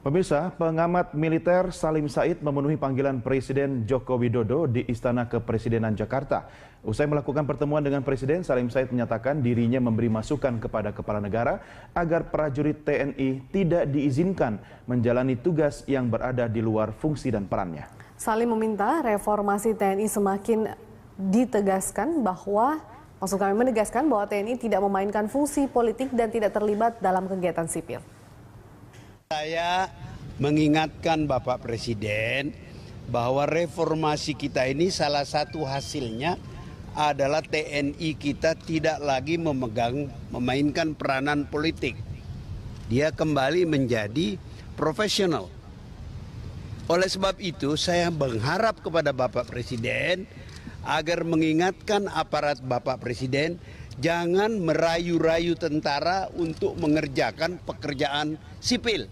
Pemirsa, pengamat militer Salim Said memenuhi panggilan Presiden Joko Widodo di Istana Kepresidenan Jakarta. Usai melakukan pertemuan dengan Presiden, Salim Said menyatakan dirinya memberi masukan kepada kepala negara agar prajurit TNI tidak diizinkan menjalani tugas yang berada di luar fungsi dan perannya. Salim meminta reformasi TNI semakin ditegaskan bahwa menegaskan bahwa TNI tidak memainkan fungsi politik dan tidak terlibat dalam kegiatan sipil. Saya mengingatkan Bapak Presiden bahwa reformasi kita ini salah satu hasilnya adalah TNI kita tidak lagi memainkan peranan politik. Dia kembali menjadi profesional. Oleh sebab itu saya mengharap kepada Bapak Presiden agar mengingatkan aparat Bapak Presiden jangan merayu-rayu tentara untuk mengerjakan pekerjaan sipil.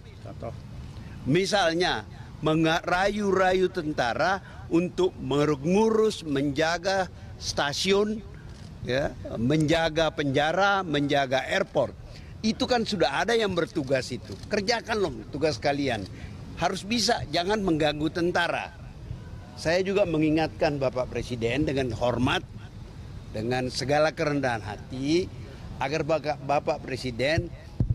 Misalnya merayu-rayu tentara untuk mengurus, menjaga stasiun, ya, menjaga penjara, menjaga airport. Itu kan sudah ada yang bertugas itu. Kerjakan loh tugas kalian. Harus bisa, jangan mengganggu tentara. Saya juga mengingatkan Bapak Presiden dengan hormat, dengan segala kerendahan hati, agar Bapak Presiden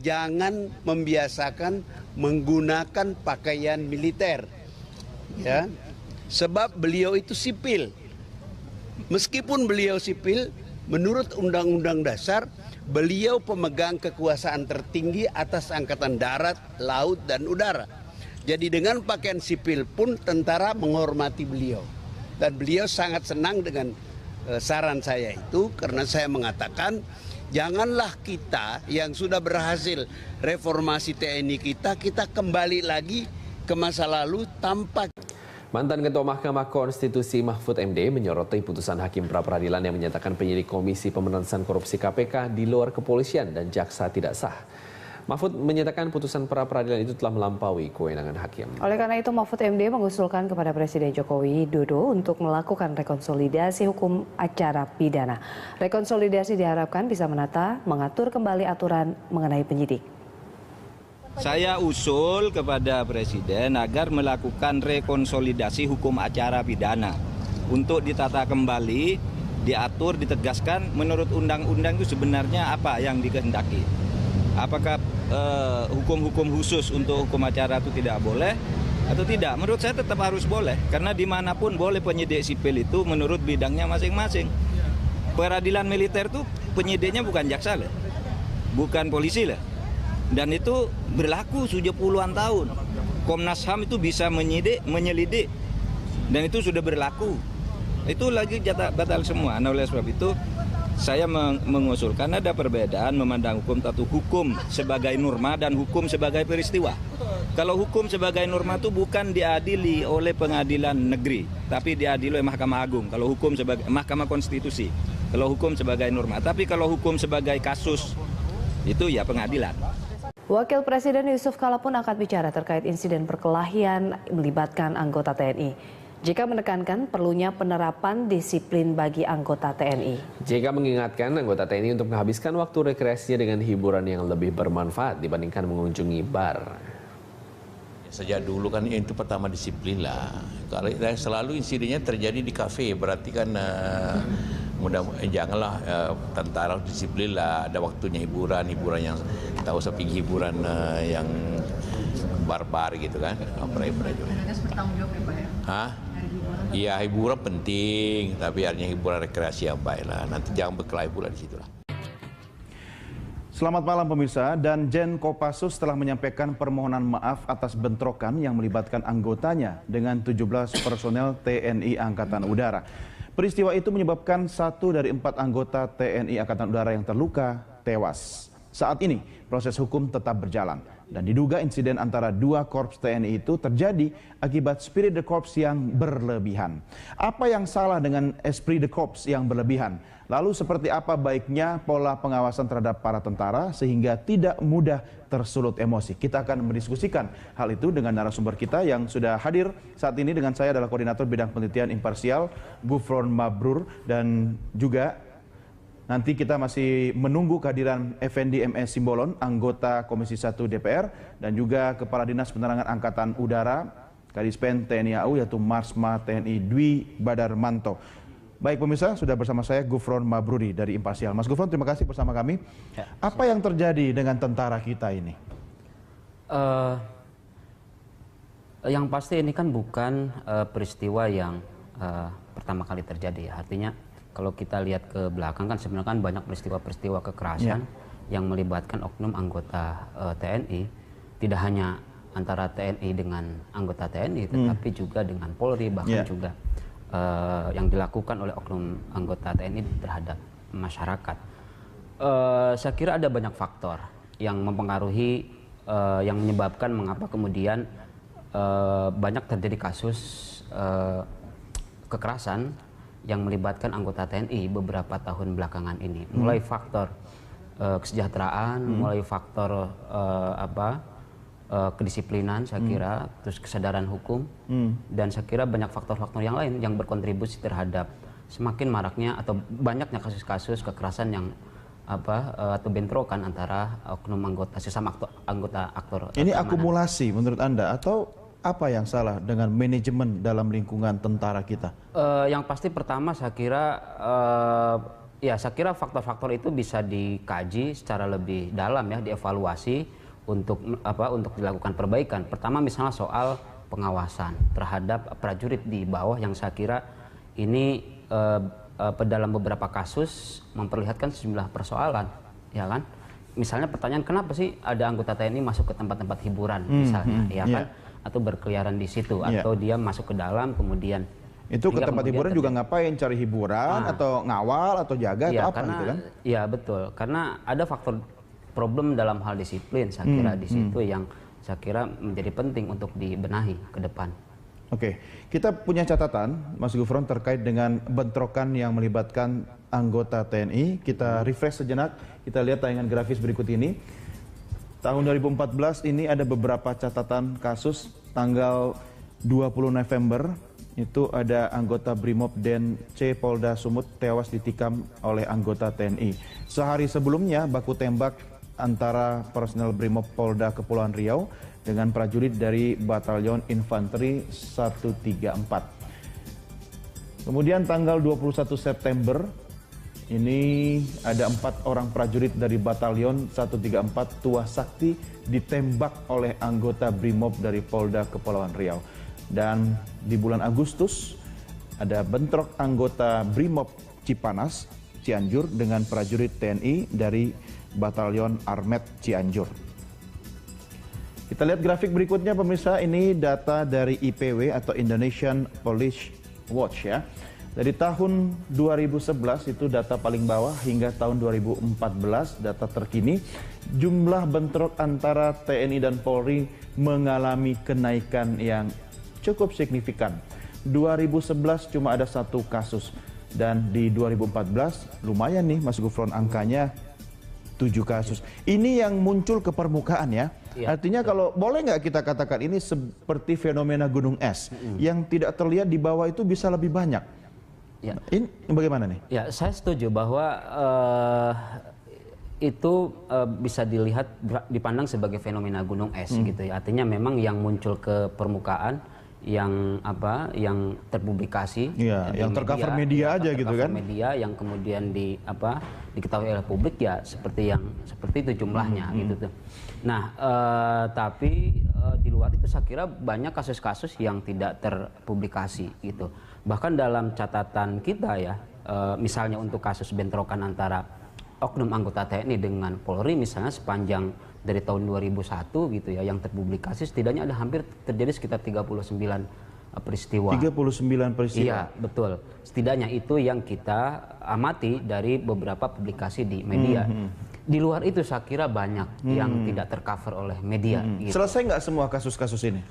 jangan membiasakan menggunakan pakaian militer, ya, sebab beliau itu sipil. Meskipun beliau sipil, menurut Undang-Undang Dasar, beliau pemegang kekuasaan tertinggi atas Angkatan Darat, Laut, dan Udara. Jadi dengan pakaian sipil pun tentara menghormati beliau. Dan beliau sangat senang dengan saran saya itu, karena saya mengatakan janganlah kita yang sudah berhasil reformasi TNI kita kembali lagi ke masa lalu tanpa. Mantan Ketua Mahkamah Konstitusi Mahfud MD menyoroti putusan Hakim Pra-Peradilan yang menyatakan penyidik Komisi Pemberantasan Korupsi KPK di luar kepolisian dan jaksa tidak sah. Mahfud menyatakan putusan pra-peradilan itu telah melampaui kewenangan hakim. Oleh karena itu, Mahfud MD mengusulkan kepada Presiden Joko Widodo untuk melakukan rekonsolidasi hukum acara pidana. Rekonsolidasi diharapkan bisa mengatur kembali aturan mengenai penyidik. Saya usul kepada Presiden agar melakukan rekonsolidasi hukum acara pidana untuk ditata kembali, diatur, ditegaskan menurut undang-undang itu sebenarnya apa yang dikehendaki. Apakah hukum-hukum khusus untuk hukum acara itu tidak boleh atau tidak? Menurut saya tetap harus boleh, karena dimanapun boleh penyidik sipil itu menurut bidangnya masing-masing. Peradilan militer itu penyidiknya bukan jaksa lah, bukan polisi lah, dan itu berlaku sudah puluhan tahun. Komnas HAM itu bisa menyelidik, dan itu sudah berlaku. Itu lagi batal semua. Nah, oleh sebab itu saya mengusulkan ada perbedaan memandang hukum sebagai norma dan hukum sebagai peristiwa. Kalau hukum sebagai norma itu bukan diadili oleh pengadilan negeri, tapi diadili oleh Mahkamah Agung. Kalau hukum sebagai Mahkamah Konstitusi, kalau hukum sebagai norma. Tapi kalau hukum sebagai kasus, itu ya pengadilan. Wakil Presiden Yusuf Kala pun angkat bicara terkait insiden perkelahian melibatkan anggota TNI. JK menekankan perlunya penerapan disiplin bagi anggota TNI. JK mengingatkan anggota TNI untuk menghabiskan waktu rekreasinya dengan hiburan yang lebih bermanfaat dibandingkan mengunjungi bar. Sejak dulu kan itu pertama disiplin lah. Kalau selalu insidennya terjadi di kafe, berarti kan janganlah tentara disiplin lah. Ada waktunya hiburan yang tahu sepi hiburan yang barbar gitu kan. Harus bertanggung jawab ya Pak ya? Hah? Iya, hiburan penting, tapi artinya hiburan rekreasi yang baik lah. Nanti jangan berkelahi pula di situ lah. Selamat malam pemirsa, dan Jen Kopassus telah menyampaikan permohonan maaf atas bentrokan yang melibatkan anggotanya dengan 17 personel TNI Angkatan Udara. Peristiwa itu menyebabkan 1 dari 4 anggota TNI Angkatan Udara yang terluka tewas. Saat ini proses hukum tetap berjalan dan diduga insiden antara 2 korps TNI itu terjadi akibat spirit de corps yang berlebihan. Apa yang salah dengan esprit de corps yang berlebihan? Lalu seperti apa baiknya pola pengawasan terhadap para tentara sehingga tidak mudah tersulut emosi? Kita akan mendiskusikan hal itu dengan narasumber kita yang sudah hadir saat ini. Dengan saya adalah Koordinator Bidang Penelitian Imparsial Gufron Mabrur, dan juga Nanti kita masih menunggu kehadiran Effendi MS Simbolon, anggota Komisi 1 DPR, dan juga Kepala Dinas Penerangan Angkatan Udara, Kadispen TNI AU, yaitu Marsma TNI Dwi Badarmanto. Baik pemirsa, sudah bersama saya Gufron Mabruri dari Imparsial. Mas Gufron, terima kasih bersama kami. Apa yang terjadi dengan tentara kita ini? Yang pasti ini kan bukan peristiwa yang pertama kali terjadi. Artinya kalau kita lihat ke belakang kan sebenarnya kan banyak peristiwa-peristiwa kekerasan yang melibatkan oknum anggota TNI. Tidak hanya antara TNI dengan anggota TNI, tetapi juga dengan Polri, bahkan juga yang dilakukan oleh oknum anggota TNI terhadap masyarakat. Saya kira ada banyak faktor yang mempengaruhi, yang menyebabkan mengapa kemudian banyak terjadi kasus kekerasan yang melibatkan anggota TNI beberapa tahun belakangan ini. Mulai faktor kesejahteraan, mulai faktor kedisiplinan saya kira, terus kesadaran hukum, dan saya kira banyak faktor-faktor yang lain yang berkontribusi terhadap semakin maraknya atau banyaknya kasus-kasus kekerasan yang atau bentrokan antara oknum anggota sesama anggota aktor. Ini akumulasi menurut Anda atau apa yang salah dengan manajemen dalam lingkungan tentara kita? Yang pasti pertama saya kira saya kira faktor-faktor itu bisa dikaji secara lebih dalam ya, dievaluasi untuk dilakukan perbaikan. Pertama misalnya soal pengawasan terhadap prajurit di bawah yang saya kira ini dalam beberapa kasus memperlihatkan sejumlah persoalan, ya kan? Misalnya pertanyaan kenapa sih ada anggota TNI masuk ke tempat-tempat hiburan misalnya, ya kan? Atau berkeliaran di situ, atau dia masuk ke dalam kemudian itu ke tempat hiburan juga ngapain, cari hiburan atau ngawal atau jaga atau apa gitu kan? Iya betul, karena ada faktor problem dalam hal disiplin saya kira di situ yang saya kira menjadi penting untuk dibenahi ke depan. Oke, kita punya catatan Mas Gufron terkait dengan bentrokan yang melibatkan anggota TNI. Kita refresh sejenak, kita lihat tayangan grafis berikut ini. Tahun 2014 ini ada beberapa catatan kasus. Tanggal 20 November itu ada anggota Brimob Den C Polda Sumut tewas ditikam oleh anggota TNI. Sehari sebelumnya baku tembak antara personel Brimob Polda Kepulauan Riau dengan prajurit dari Batalion Infanteri 134. Kemudian tanggal 21 September ini ada 4 orang prajurit dari Batalion 134 Tuah Sakti ditembak oleh anggota Brimob dari Polda Kepulauan Riau. Dan di bulan Agustus ada bentrok anggota Brimob Cipanas Cianjur dengan prajurit TNI dari Batalion Armet Cianjur. Kita lihat grafik berikutnya pemirsa, ini data dari IPW atau Indonesian Police Watch ya. Dari tahun 2011 itu data paling bawah hingga tahun 2014 data terkini, jumlah bentrok antara TNI dan Polri mengalami kenaikan yang cukup signifikan. 2011 cuma ada 1 kasus dan di 2014 lumayan nih Mas Gufron angkanya 7 kasus. Ini yang muncul ke permukaan ya. Artinya kalau boleh nggak kita katakan ini seperti fenomena gunung es yang tidak terlihat di bawah itu bisa lebih banyak. Ini bagaimana nih? Ya, saya setuju bahwa itu bisa dilihat dipandang sebagai fenomena gunung es gitu ya. Artinya memang yang muncul ke permukaan yang terpublikasi yang tercover media aja gitu kan, media yang kemudian diketahui oleh publik ya seperti itu jumlahnya gitu tuh. Nah tapi di luar itu saya kira banyak kasus-kasus yang tidak terpublikasi gitu. Bahkan dalam catatan kita ya misalnya untuk kasus bentrokan antara oknum anggota TNI dengan Polri misalnya sepanjang dari tahun 2001 gitu ya yang terpublikasi setidaknya ada hampir terjadi sekitar 39 peristiwa. 39 peristiwa. Iya, betul. Setidaknya itu yang kita amati dari beberapa publikasi di media. Di luar itu saya kira banyak yang tidak tercover oleh media. Gitu. Selesai nggak semua kasus-kasus ini?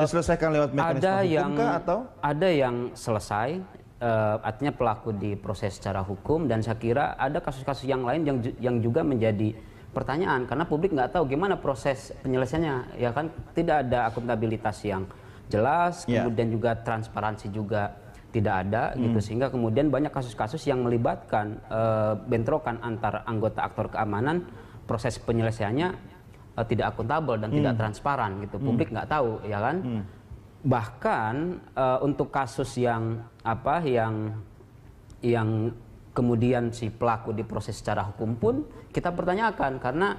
Diselesaikan lewat mekanisme hukum kah atau? Ada yang selesai, artinya pelaku diproses secara hukum, dan saya kira ada kasus-kasus yang lain yang juga menjadi pertanyaan karena publik nggak tahu gimana proses penyelesaiannya, ya kan tidak ada akuntabilitas yang jelas, kemudian juga transparansi juga tidak ada gitu, sehingga kemudian banyak kasus-kasus yang melibatkan bentrokan antar anggota aktor keamanan, proses penyelesaiannya tidak akuntabel dan tidak transparan gitu, publik nggak tahu ya kan. Bahkan untuk kasus yang yang kemudian si pelaku diproses secara hukum pun kita pertanyakan, karena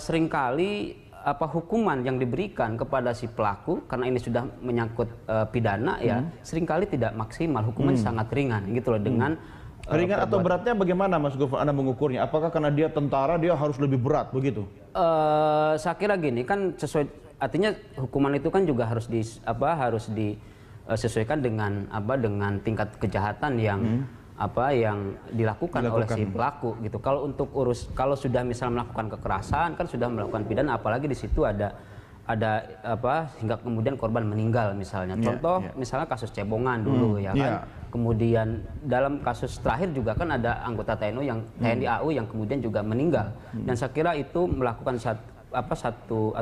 seringkali hukuman yang diberikan kepada si pelaku karena ini sudah menyangkut pidana ya seringkali tidak maksimal, hukumannya sangat ringan gitu loh. Dengan ringan atau beratnya bagaimana Mas Gufron, Anda mengukurnya? Apakah karena dia tentara dia harus lebih berat begitu? Saya kira gini kan, sesuai, artinya hukuman itu kan juga harus disesuaikan dengan tingkat kejahatan yang yang dilakukan oleh si pelaku gitu. Kalau sudah misalnya melakukan kekerasan kan sudah melakukan pidana, apalagi di situ ada hingga kemudian korban meninggal misalnya. Contoh misalnya kasus cebongan dulu ya kan. Kemudian dalam kasus terakhir juga kan ada anggota TNI AU yang kemudian juga meninggal. Dan saya kira itu melakukan satu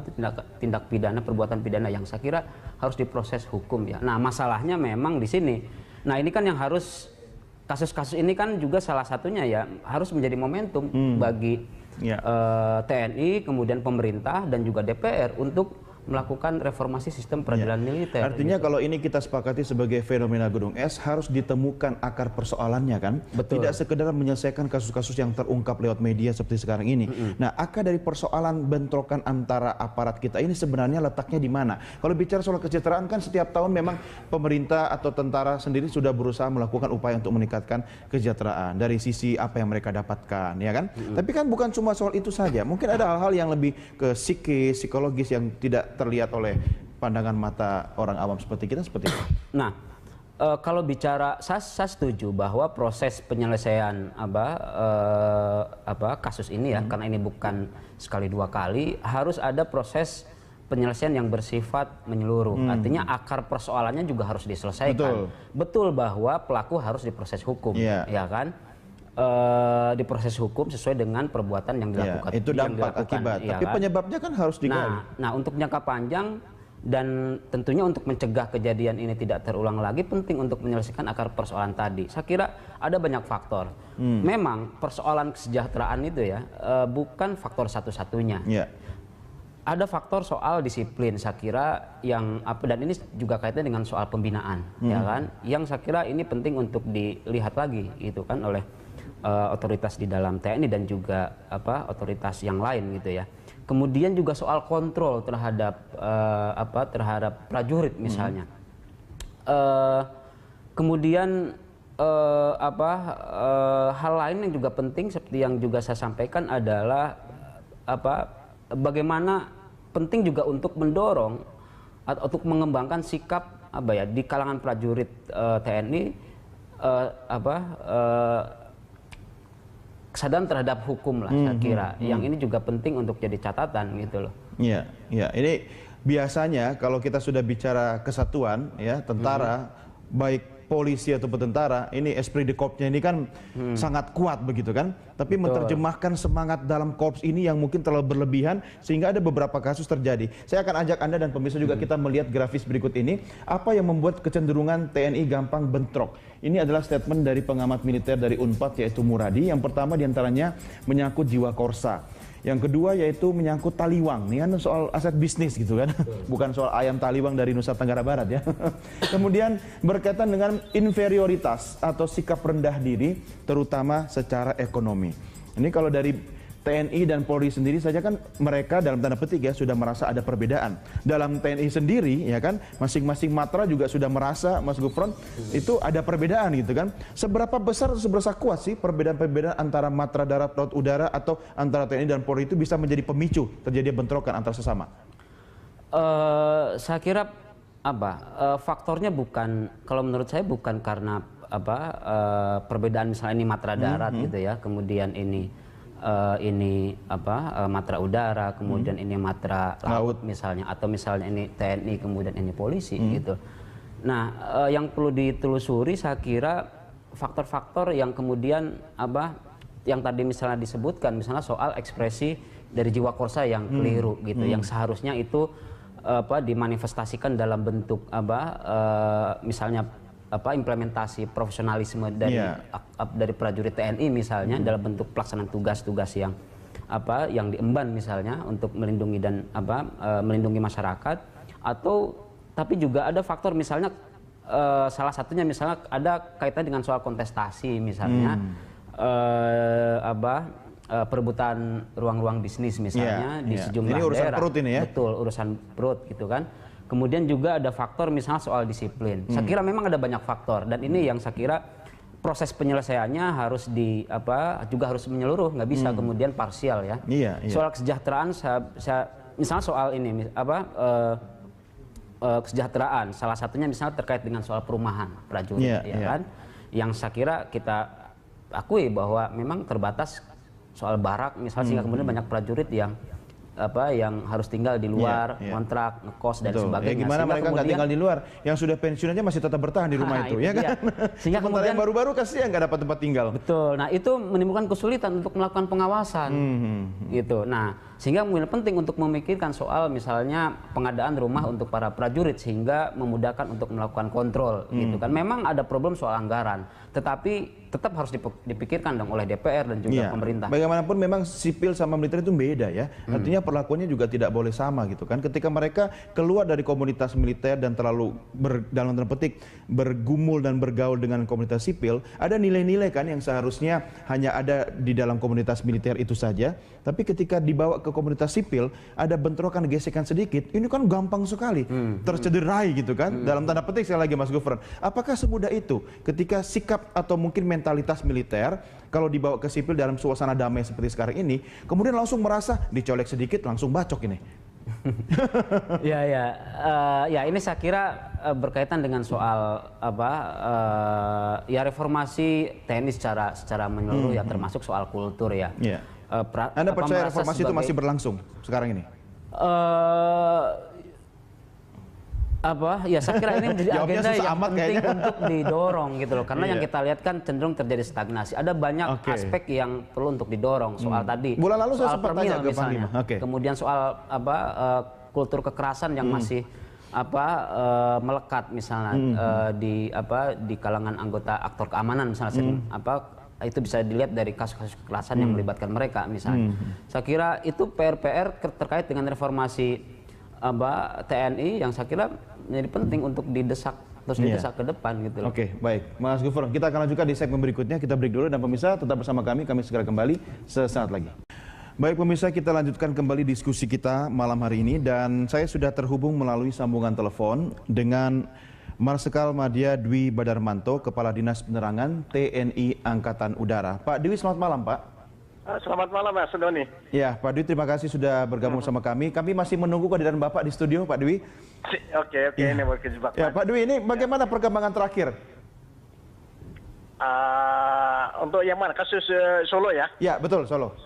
tindak pidana, perbuatan pidana yang saya kira harus diproses hukum ya. Nah, masalahnya memang di sini. Nah, ini kan yang harus, kasus-kasus ini kan juga salah satunya ya harus menjadi momentum bagi TNI, kemudian pemerintah dan juga DPR untuk melakukan reformasi sistem peradilan militer. Artinya kalau ini kita sepakati sebagai fenomena gunung es, harus ditemukan akar persoalannya kan? Betul. Tidak sekedar menyelesaikan kasus-kasus yang terungkap lewat media seperti sekarang ini. Nah, akar dari persoalan bentrokan antara aparat kita ini sebenarnya letaknya di mana? Kalau bicara soal kesejahteraan kan setiap tahun memang pemerintah atau tentara sendiri sudah berusaha melakukan upaya untuk meningkatkan kesejahteraan dari sisi apa yang mereka dapatkan, ya kan? Tapi kan bukan cuma soal itu saja. Mungkin ada hal-hal yang lebih ke psikologis yang tidak terlihat oleh pandangan mata orang awam seperti kita, seperti itu. Nah, kalau bicara, saya setuju bahwa proses penyelesaian kasus ini ya, karena ini bukan sekali dua kali, harus ada proses penyelesaian yang bersifat menyeluruh. Artinya akar persoalannya juga harus diselesaikan. Betul bahwa pelaku harus diproses hukum, ya kan? Diproses hukum sesuai dengan perbuatan yang dilakukan. Itu dampak akibat. Ya, tapi kan? penyebabnya kan harus digali. Nah, untuk jangka panjang dan tentunya untuk mencegah kejadian ini tidak terulang lagi, penting untuk menyelesaikan akar persoalan tadi. Saya kira ada banyak faktor. Memang persoalan kesejahteraan itu ya bukan faktor satu-satunya. Ada faktor soal disiplin, saya kira, yang dan ini juga kaitannya dengan soal pembinaan, ya kan? Yang saya kira ini penting untuk dilihat lagi, gitu kan, oleh otoritas di dalam TNI dan juga otoritas yang lain gitu ya. Kemudian juga soal kontrol terhadap terhadap prajurit misalnya. Kemudian hal lain yang juga penting seperti yang juga saya sampaikan adalah bagaimana penting juga untuk mendorong atau untuk mengembangkan sikap di kalangan prajurit TNI kesadaran terhadap hukum lah, saya kira. Yang ini juga penting untuk jadi catatan gitu loh. Iya, ini biasanya kalau kita sudah bicara kesatuan ya, tentara baik polisi atau tentara, ini esprit de corps-nya ini kan sangat kuat begitu kan. Tapi menerjemahkan semangat dalam korps ini yang mungkin terlalu berlebihan sehingga ada beberapa kasus terjadi. Saya akan ajak Anda dan pemirsa juga kita melihat grafis berikut ini, apa yang membuat kecenderungan TNI gampang bentrok. Ini adalah statement dari pengamat militer dari Unpad yaitu Muradi. Yang pertama diantaranya menyangkut jiwa korsa. Yang kedua yaitu menyangkut taliwang. Ini kan soal aset bisnis gitu kan. Bukan soal ayam taliwang dari Nusa Tenggara Barat ya. Kemudian berkaitan dengan inferioritas atau sikap rendah diri terutama secara ekonomi. Ini kalau dari TNI dan Polri sendiri saja kan mereka dalam tanda petik ya sudah merasa ada perbedaan. Dalam TNI sendiri ya kan masing-masing matra juga sudah merasa, Mas Gufron, itu ada perbedaan gitu kan. Seberapa besar atau seberapa kuat sih perbedaan-perbedaan antara matra darat, laut, udara atau antara TNI dan Polri itu bisa menjadi pemicu terjadi bentrokan antar sesama? Saya kira faktornya bukan, kalau menurut saya bukan karena perbedaan misalnya ini matra darat gitu ya, kemudian ini matra udara, kemudian ini matra laut misalnya, atau misalnya ini TNI kemudian ini polisi gitu. Nah, yang perlu ditelusuri saya kira faktor-faktor yang kemudian yang tadi misalnya disebutkan, misalnya soal ekspresi dari jiwa korsa yang keliru gitu, yang seharusnya itu dimanifestasikan dalam bentuk misalnya implementasi profesionalisme dari prajurit TNI misalnya dalam bentuk pelaksanaan tugas-tugas yang diemban misalnya untuk melindungi melindungi masyarakat, atau tapi juga ada faktor misalnya salah satunya misalnya ada kaitan dengan soal kontestasi misalnya perebutan ruang-ruang bisnis misalnya di sejumlah ini urusan daerah. Perut ini ya? Betul, urusan perut gitu kan. Kemudian juga ada faktor misalnya soal disiplin. Saya kira memang ada banyak faktor, dan ini yang saya kira proses penyelesaiannya harus juga harus menyeluruh, nggak bisa kemudian parsial ya. Soal kesejahteraan, misalnya soal ini kesejahteraan, salah satunya misalnya terkait dengan soal perumahan prajurit, kan, yang saya kira kita akui bahwa memang terbatas soal barak misalnya, sehingga kemudian banyak prajurit yang harus tinggal di luar, kontrak, ngekos dan sebagainya. Gimana mereka nggak tinggal di luar? Yang sudah pensiun aja masih tetap bertahan di rumah itu, ya kan? Sehingga kemudian yang baru-baru kasihan nggak dapat tempat tinggal. Betul. Nah, itu menimbulkan kesulitan untuk melakukan pengawasan, gitu. Nah, sehingga kemudian penting untuk memikirkan soal misalnya pengadaan rumah untuk para prajurit sehingga memudahkan untuk melakukan kontrol, gitu kan. Memang ada problem soal anggaran, tetapi tetap harus dipikirkan dong oleh DPR dan juga pemerintah. Bagaimanapun memang sipil sama militer itu beda ya. Artinya perlakuannya juga tidak boleh sama gitu kan. Ketika mereka keluar dari komunitas militer dan terlalu dalam tanda petik bergumul dan bergaul dengan komunitas sipil, ada nilai-nilai kan yang seharusnya hanya ada di dalam komunitas militer itu saja. Tapi ketika dibawa ke komunitas sipil, ada bentrokan, gesekan sedikit, ini kan gampang sekali tercederai gitu kan. Dalam tanda petik sekali lagi Mas Gufron. Apakah semudah itu ketika sikap atau mungkin mentalitas militer kalau dibawa ke sipil dalam suasana damai seperti sekarang ini, kemudian langsung merasa dicolek sedikit langsung bacok ini? Ya ini saya kira berkaitan dengan soal reformasi TNI secara menyeluruh ya, termasuk soal kultur ya. Anda percaya reformasi itu masih berlangsung sekarang ini? Saya kira ini menjadi agenda yang penting untuk didorong gitu loh, karena yang kita lihat kan cenderung terjadi stagnasi. Ada banyak aspek yang perlu untuk didorong, soal tadi bulan lalu saya soal sempat tanya ke misalnya, kemudian soal kultur kekerasan yang masih melekat misalnya di kalangan anggota aktor keamanan misalnya, itu bisa dilihat dari kasus-kasus kekerasan yang melibatkan mereka misalnya. Saya kira itu PR terkait dengan reformasi TNI yang saya kira menjadi penting untuk didesak ke depan gitu loh. Oke, baik. Mas Gufron, kita akan lanjutkan di segmen berikutnya. Kita break dulu dan pemirsa tetap bersama kami segera kembali sesaat lagi. Baik pemirsa, kita lanjutkan kembali diskusi kita malam hari ini, dan saya sudah terhubung melalui sambungan telepon dengan Marsikal Madya Dwi Badarmanto, Kepala Dinas Penerangan TNI Angkatan Udara. Pak Dwi, selamat malam Pak. Selamat malam Mas Doni. Ya, Pak Dwi, terima kasih sudah bergabung sama kami. Kami masih menunggu kehadiran Bapak di studio, Pak Dwi. Oke, ini mau kejebak. Ya, Pak Dwi, ini bagaimana perkembangan terakhir? Untuk yang mana? Kasus Solo ya? Ya, betul, Solo.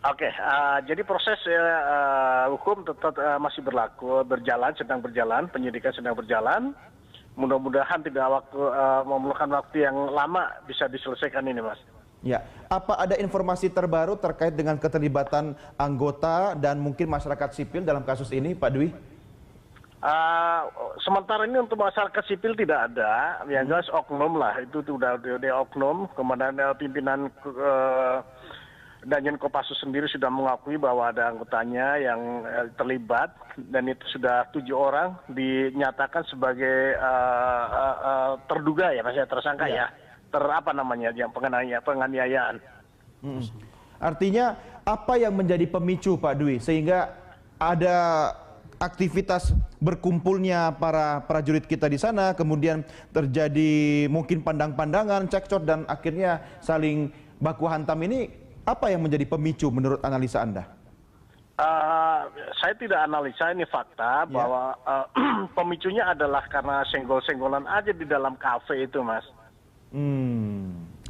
Oke, jadi proses hukum tetap masih berjalan, sedang berjalan, penyidikan sedang berjalan. Mudah-mudahan tidak memerlukan waktu yang lama bisa diselesaikan ini, Mas. Ya, apa ada informasi terbaru terkait dengan keterlibatan anggota dan mungkin masyarakat sipil dalam kasus ini, Pak Dwi? Sementara ini untuk masyarakat sipil tidak ada, yang jelas oknum lah, itu sudah oknum. Kemudian pimpinan Danjen Kopassus sendiri sudah mengakui bahwa ada anggotanya yang terlibat, dan itu sudah 7 orang dinyatakan sebagai terduga ya, masih tersangka ya. Yang penganiayaan. Artinya apa yang menjadi pemicu Pak Dwi sehingga ada aktivitas berkumpulnya para prajurit kita di sana, kemudian terjadi mungkin pandang-pandangan, cekcok, dan akhirnya saling baku hantam ini, apa yang menjadi pemicu menurut analisa Anda? Saya tidak analisa, ini fakta bahwa pemicunya adalah karena senggol-senggolan aja di dalam kafe itu, Mas.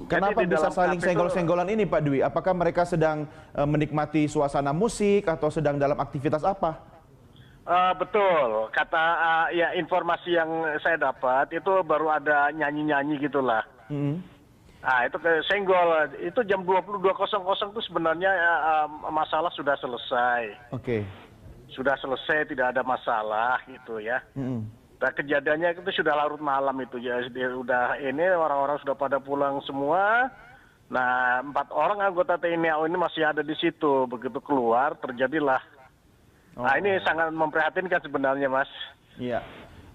Kenapa bisa saling senggol-senggolan ini, Pak Dwi? Apakah mereka sedang menikmati suasana musik atau sedang dalam aktivitas apa? Betul, ya informasi yang saya dapat itu baru ada nyanyi-nyanyi gitulah. Itu senggol, itu jam 22.00 itu sebenarnya masalah sudah selesai. Oke. Sudah selesai, tidak ada masalah gitu ya. Nah, kejadiannya itu sudah larut malam itu ya, udah ini orang-orang sudah pada pulang semua. Nah, 4 orang anggota TNI AU ini masih ada di situ. Begitu keluar terjadilah. Nah, ini sangat memprihatinkan sebenarnya, Mas. Iya.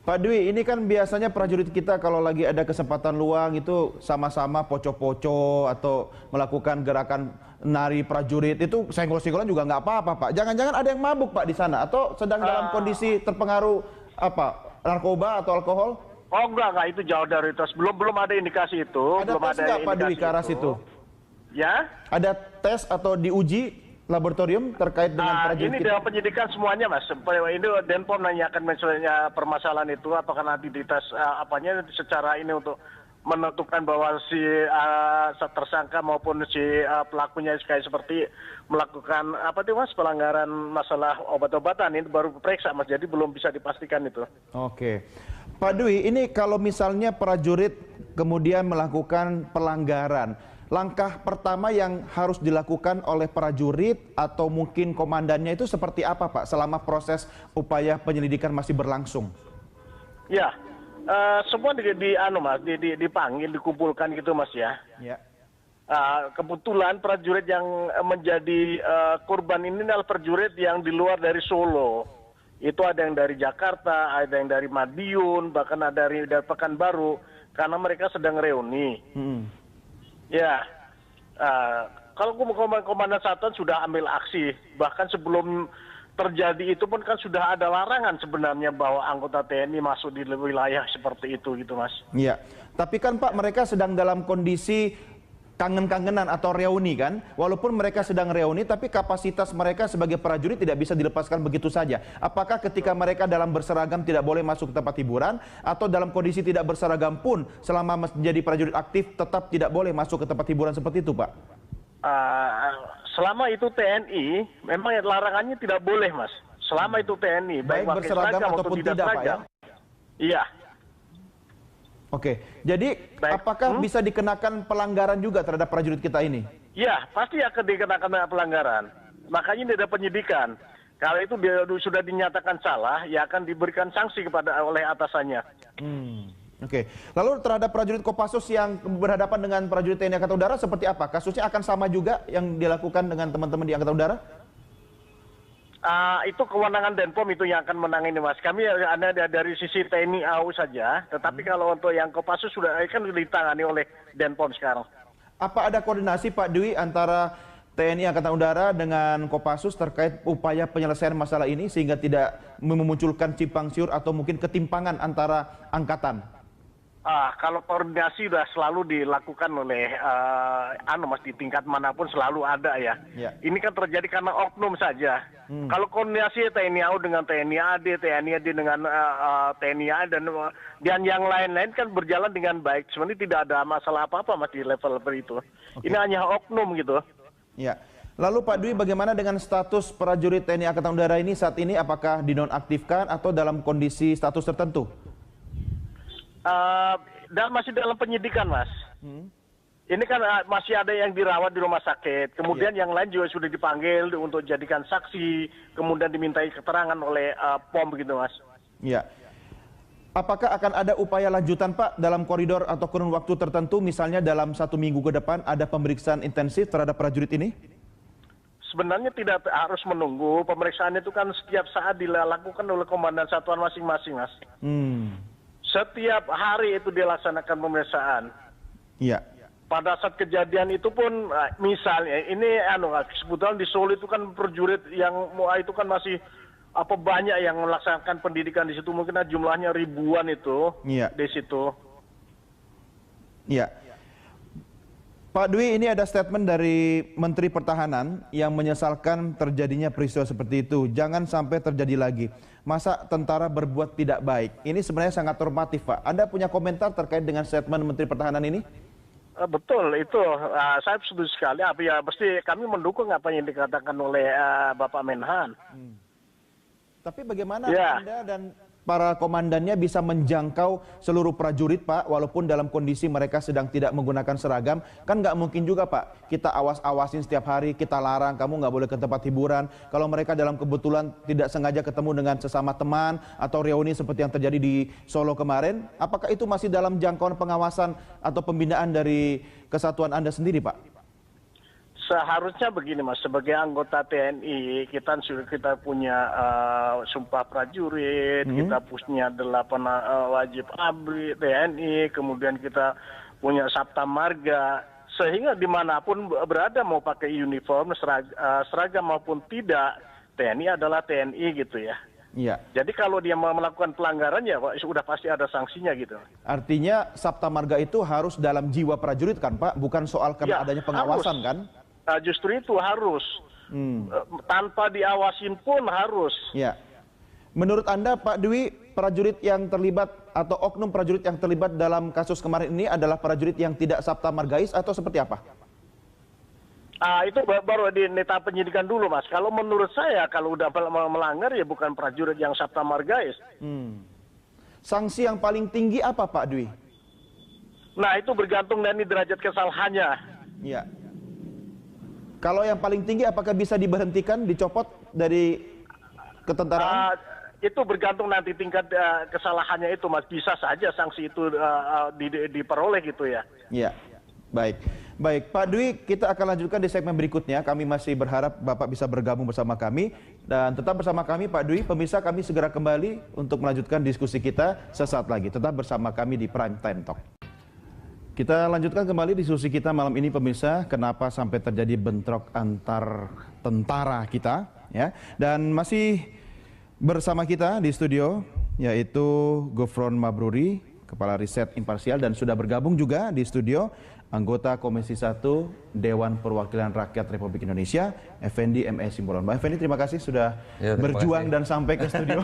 Pak Dwi, ini kan biasanya prajurit kita kalau lagi ada kesempatan luang itu sama-sama poco-poco atau melakukan gerakan nari prajurit, itu senggol-senggolan juga nggak apa-apa, Pak. Jangan-jangan ada yang mabuk, Pak, di sana atau sedang dalam kondisi terpengaruh apa, narkoba atau alkohol? Oh enggak, itu jauh dari tes. Belum ada indikasi itu. Ada belum tes ada nggak, Pak Dwi, ke arah itu. situ? Ya? Ada tes atau diuji laboratorium terkait dengan prajurit ini kita? dalam penyidikan semuanya, Mas. Ini Denpom nanyakan misalnya permasalahan itu apakah nanti dites apanya secara ini untuk menentukan bahwa si tersangka maupun si pelakunya kayak seperti melakukan apa tuh, Mas, pelanggaran masalah obat-obatan, ini baru periksa, Mas. Jadi belum bisa dipastikan itu. Oke. Pak Dwi, ini kalau misalnya prajurit kemudian melakukan pelanggaran, langkah pertama yang harus dilakukan oleh prajurit atau mungkin komandannya itu seperti apa, Pak, selama proses upaya penyelidikan masih berlangsung? Ya, semua dipanggil, dikumpulkan gitu, Mas, ya. Ya. Kebetulan prajurit yang menjadi korban ini adalah prajurit yang di luar dari Solo. Itu ada yang dari Jakarta, ada yang dari Madiun, bahkan ada dari Pekanbaru, karena mereka sedang reuni. Ya, kalau komandan satuan sudah ambil aksi, bahkan sebelum terjadi itu pun kan sudah ada larangan sebenarnya bahwa anggota TNI masuk di wilayah seperti itu gitu, Mas. Iya, tapi kan Pak, mereka sedang dalam kondisi kangen-kangenan atau reuni kan, walaupun mereka sedang reuni tapi kapasitas mereka sebagai prajurit tidak bisa dilepaskan begitu saja. Apakah ketika mereka dalam berseragam tidak boleh masuk ke tempat hiburan, atau dalam kondisi tidak berseragam pun selama menjadi prajurit aktif tetap tidak boleh masuk ke tempat hiburan seperti itu, Pak? Selama itu TNI, memang larangannya tidak boleh, Mas. Selama itu TNI, baik berseragam ataupun tidak, Pak, ya? Iya. Oke, jadi apakah bisa dikenakan pelanggaran juga terhadap prajurit kita ini? Ya, pasti akan dikenakan pelanggaran. Makanya ini ada penyidikan. Kalau itu sudah dinyatakan salah, ya akan diberikan sanksi oleh atasannya. Oke, lalu terhadap prajurit Kopassus yang berhadapan dengan prajurit TNI Angkatan Udara seperti apa? Kasusnya akan sama juga yang dilakukan dengan teman-teman di Angkatan Udara? Itu kewenangan Denpom itu yang akan menangani, Mas. Kami ada dari sisi TNI AU saja, tetapi kalau untuk yang Kopassus sudah kan ditangani oleh Denpom sekarang. Apa ada koordinasi, Pak Dwi, antara TNI Angkatan Udara dengan Kopassus terkait upaya penyelesaian masalah ini sehingga tidak memunculkan simpang siur atau mungkin ketimpangan antara angkatan? Kalau koordinasi sudah selalu dilakukan oleh Mas, di tingkat manapun selalu ada ya. Ini kan terjadi karena oknum saja. Kalau koordinasi TNI AU dengan TNI AD, TNI AD dengan TNI AD dan yang lain-lain kan berjalan dengan baik. Sebenarnya tidak ada masalah apa-apa, Mas, di level itu. Ini hanya oknum gitu. Ya. Lalu Pak Dwi, bagaimana dengan status prajurit TNI Angkatan Udara ini saat ini? Apakah dinonaktifkan atau dalam kondisi status tertentu? Masih dalam penyidikan, Mas. Ini kan masih ada yang dirawat di rumah sakit. Kemudian yang lain juga sudah dipanggil untuk jadikan saksi. Kemudian dimintai keterangan oleh POM begitu, Mas. Ya. Apakah akan ada upaya lanjutan, Pak, dalam koridor atau kurun waktu tertentu, misalnya dalam 1 minggu ke depan ada pemeriksaan intensif terhadap prajurit ini? Sebenarnya tidak harus menunggu. Pemeriksaan itu kan setiap saat dilakukan oleh komandan satuan masing-masing, Mas. Setiap hari itu dilaksanakan pemeriksaan. Iya. Pada saat kejadian itu pun, misalnya ini kebetulan di Solo itu kan prajurit yang itu kan masih banyak yang melaksanakan pendidikan di situ, mungkin jumlahnya ribuan itu di situ. Iya. Pak Dwi, ini ada statement dari Menteri Pertahanan yang menyesalkan terjadinya peristiwa seperti itu. Jangan sampai terjadi lagi. Masa tentara berbuat tidak baik? Ini sebenarnya sangat normatif, Pak. Anda punya komentar terkait dengan statement Menteri Pertahanan ini? Betul, itu saya setuju sekali. Pasti kami mendukung apa yang dikatakan oleh Bapak Menhan. Tapi bagaimana Anda dan para komandannya bisa menjangkau seluruh prajurit, Pak, walaupun dalam kondisi mereka sedang tidak menggunakan seragam? Kan nggak mungkin juga, Pak, kita awas-awasin setiap hari, kita larang, kamu nggak boleh ke tempat hiburan. Kalau mereka dalam kebetulan tidak sengaja ketemu dengan sesama teman atau reuni seperti yang terjadi di Solo kemarin, apakah itu masih dalam jangkauan pengawasan atau pembinaan dari kesatuan Anda sendiri, Pak? Seharusnya begini, Mas, sebagai anggota TNI kita punya sumpah prajurit, kita punya 8 wajib ABRI TNI, kemudian kita punya Sabta Marga, sehingga dimanapun berada mau pakai uniform, seragam maupun tidak, TNI adalah TNI gitu ya. Iya. Jadi kalau dia mau melakukan pelanggaran ya sudah pasti ada sanksinya gitu. Artinya Sabta Marga itu harus dalam jiwa prajurit kan, Pak? Bukan soal karena Ya, adanya pengawasan harus. kan? Justru itu harus. Tanpa diawasin pun harus. Ya. Menurut Anda, Pak Dwi, prajurit yang terlibat atau oknum prajurit yang terlibat dalam kasus kemarin ini adalah prajurit yang tidak Sabta Margais atau seperti apa? Itu baru di tahap penyidikan dulu, Mas. Kalau menurut saya, kalau udah melanggar ya bukan prajurit yang Sabta Margais. Sanksi yang paling tinggi apa, Pak Dwi? Nah, itu bergantung dari derajat kesalahannya. Ya. Kalau yang paling tinggi apakah bisa diberhentikan, dicopot dari ketentaraan? Itu bergantung nanti tingkat kesalahannya itu, Mas. Bisa saja sanksi itu diperoleh gitu ya. Ya, baik. Baik, Pak Dwi, kita akan lanjutkan di segmen berikutnya. Kami masih berharap Bapak bisa bergabung bersama kami. Dan tetap bersama kami, Pak Dwi. Pemirsa, kami segera kembali untuk melanjutkan diskusi kita sesaat lagi. Tetap bersama kami di Prime Time Talk. Kita lanjutkan kembali diskusi kita malam ini, pemirsa. Kenapa sampai terjadi bentrok antar tentara kita, ya? Dan masih bersama kita di studio, yaitu Gufron Mabruri, Kepala Riset Imparsial, dan sudah bergabung juga di studio anggota Komisi 1 Dewan Perwakilan Rakyat Republik Indonesia, Effendi M.E. Simbolon. Mbak Effendi, terima kasih sudah berjuang dan sampai ke studio.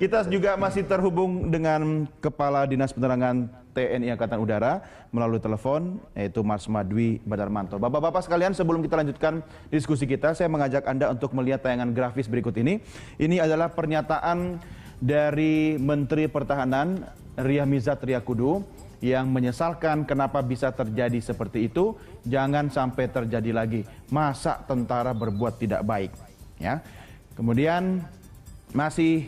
Kita juga masih terhubung dengan Kepala Dinas Penerangan TNI Angkatan Udara melalui telepon, yaitu Mas Madwi Badarmanto. Bapak-bapak sekalian, sebelum kita lanjutkan diskusi kita, saya mengajak Anda untuk melihat tayangan grafis berikut ini. Ini adalah pernyataan dari Menteri Pertahanan Ria Mizat Triakudu yang menyesalkan kenapa bisa terjadi seperti itu. Jangan sampai terjadi lagi. Masa tentara berbuat tidak baik, ya. Kemudian masih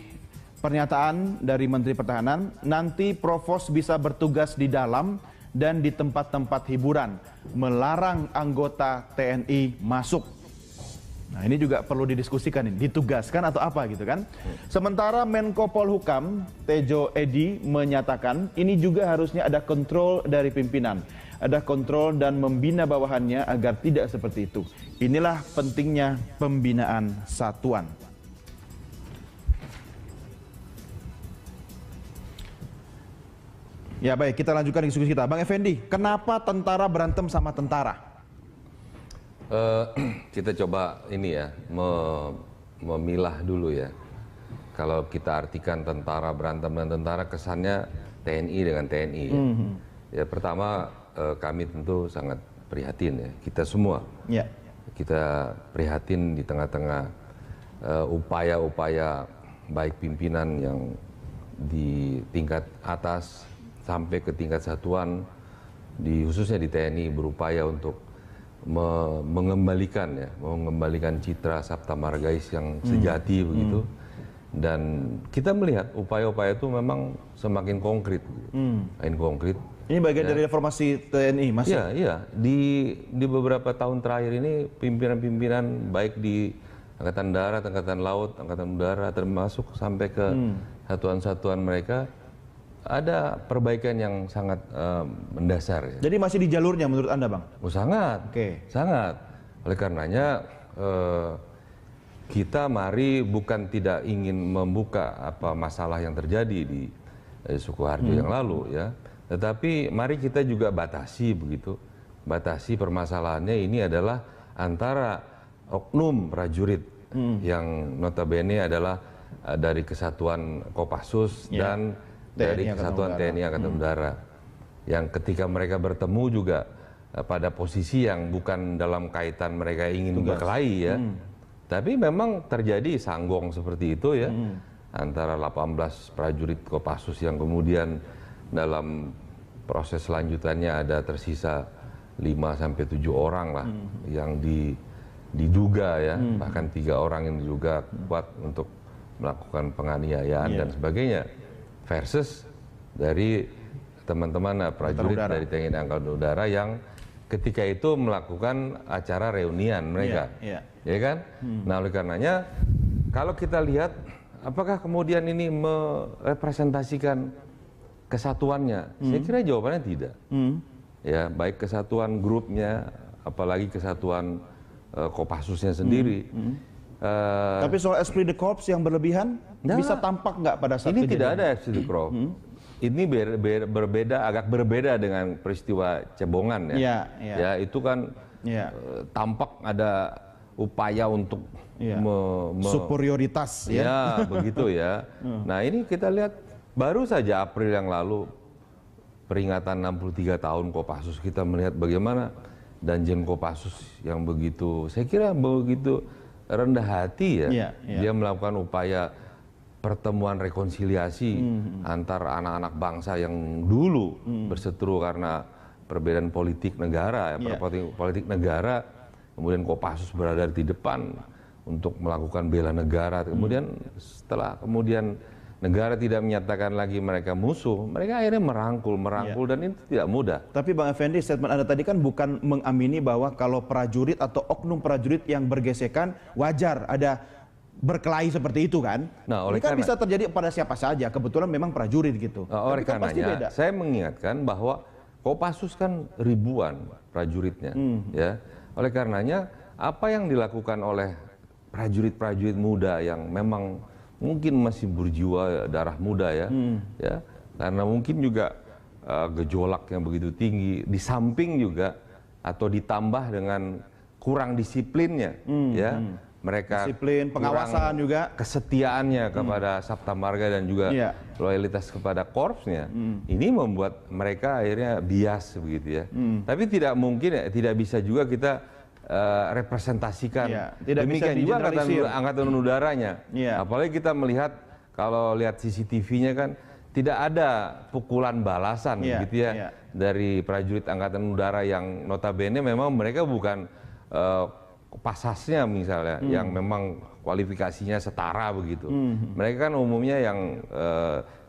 pernyataan dari Menteri Pertahanan, nanti Provos bisa bertugas di dalam dan di tempat-tempat hiburan, melarang anggota TNI masuk. Nah, ini juga perlu didiskusikan, ini ditugaskan atau apa gitu kan. Sementara Menko Polhukam Tejo Edy menyatakan ini juga harusnya ada kontrol dari pimpinan, ada kontrol dan membina bawahannya agar tidak seperti itu. Inilah pentingnya pembinaan satuan. Ya baik, kita lanjutkan diskusi kita. Bang Effendi, kenapa tentara berantem sama tentara? Kita coba ini ya, memilah dulu ya. Kalau kita artikan tentara berantem dan tentara, kesannya TNI dengan TNI ya. Ya pertama, kami tentu sangat prihatin ya, kita semua. Ya. Kita prihatin di tengah-tengah upaya-upaya baik pimpinan yang di tingkat atas sampai ke tingkat satuan, khususnya di TNI, berupaya untuk mengembalikan citra Sabta Margais yang sejati begitu. Dan kita melihat upaya-upaya itu memang semakin konkret, makin konkret. Ini bagian dari reformasi TNI, Mas? Iya, iya. Di beberapa tahun terakhir ini pimpinan-pimpinan baik di Angkatan Darat, Angkatan Laut, Angkatan Udara, termasuk sampai ke satuan-satuan mereka, ada perbaikan yang sangat mendasar. Ya. Jadi masih di jalurnya menurut Anda, Bang? Oh, sangat, sangat. Oleh karenanya kita mari bukan tidak ingin membuka apa masalah yang terjadi di Sukoharjo yang lalu, ya. Tetapi mari kita juga batasi begitu, batasi permasalahannya ini adalah antara oknum prajurit yang notabene adalah dari Kesatuan Kopassus dan dari Kesatuan TNI Angkatan Udara, yang ketika mereka bertemu juga pada posisi yang bukan dalam kaitan mereka ingin berkelahi ya, tapi memang terjadi sanggong seperti itu ya, antara 18 prajurit Kopassus yang kemudian dalam proses selanjutannya ada tersisa 5-7 orang lah yang diduga ya, bahkan 3 orang yang diduga kuat untuk melakukan penganiayaan dan sebagainya, versus dari teman-teman prajurit dari TNI Angkatan Udara yang ketika itu melakukan acara reunian mereka, ya kan? Nah, oleh karenanya kalau kita lihat apakah kemudian ini merepresentasikan kesatuannya, saya kira jawabannya tidak. Ya, baik kesatuan grupnya, apalagi kesatuan Kopassusnya sendiri. Tapi soal esprit de corps yang berlebihan bisa tampak nggak pada saat ini tidak ada esprit de corps. Ini agak berbeda dengan peristiwa Cebongan ya. Ya itu kan tampak ada upaya untuk superioritas ya begitu ya. Nah, ini kita lihat baru saja April yang lalu peringatan 63 tahun Kopassus, kita melihat bagaimana Danjen Kopassus yang begitu, saya kira begitu rendah hati ya. Dia melakukan upaya pertemuan rekonsiliasi antar anak-anak bangsa yang dulu berseteru karena perbedaan politik negara, politik negara. Kemudian Kopassus berada di depan untuk melakukan bela negara. Kemudian setelah negara tidak menyatakan lagi mereka musuh, mereka akhirnya merangkul dan itu tidak mudah. Tapi Bang Effendi, statement Anda tadi kan bukan mengamini bahwa kalau prajurit atau oknum prajurit yang bergesekan wajar ada berkelahi seperti itu kan? Nah, oleh ini kan bisa terjadi pada siapa saja, kebetulan memang prajurit gitu. Oleh karenanya saya mengingatkan bahwa Kopassus kan ribuan prajuritnya, ya. Oleh karenanya apa yang dilakukan oleh prajurit-prajurit muda yang memang mungkin masih berjiwa darah muda ya, karena mungkin juga gejolak yang begitu tinggi, di samping juga atau ditambah dengan kurang disiplinnya, ya mereka disiplin, pengawasan juga, kesetiaannya kepada Sabta Marga dan juga loyalitas kepada korpsnya, ini membuat mereka akhirnya bias begitu ya. Tapi tidak mungkin, tidak bisa juga kita representasikan. Demikian juga angkatan udaranya. Apalagi kita melihat, kalau lihat CCTV-nya kan tidak ada pukulan balasan gitu ya dari prajurit angkatan udara yang notabene memang mereka bukan pasasnya misalnya yang memang kualifikasinya setara begitu. Mereka kan umumnya yang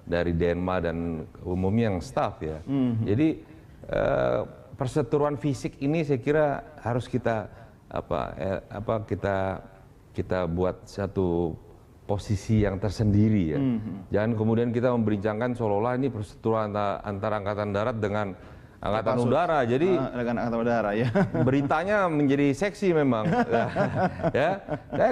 dari Denma dan umumnya yang staff ya. Jadi perseteruan fisik ini saya kira harus kita kita buat satu posisi yang tersendiri ya. Jangan kemudian kita membincangkan seolah-olah ini perseteruan antara angkatan darat dengan angkatan udara. Jadi dengan angkatan udara ya. Beritanya menjadi seksi memang. Ya.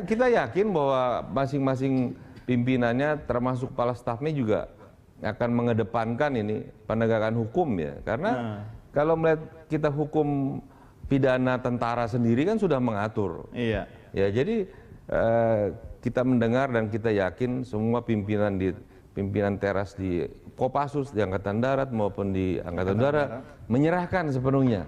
Kita yakin bahwa masing-masing pimpinannya termasuk kepala stafnya juga akan mengedepankan ini penegakan hukum ya. Karena kalau melihat kita hukum pidana tentara sendiri kan sudah mengatur. Ya, jadi kita mendengar dan kita yakin semua pimpinan teras di Kopassus, di Angkatan Darat maupun di Angkatan Udara menyerahkan sepenuhnya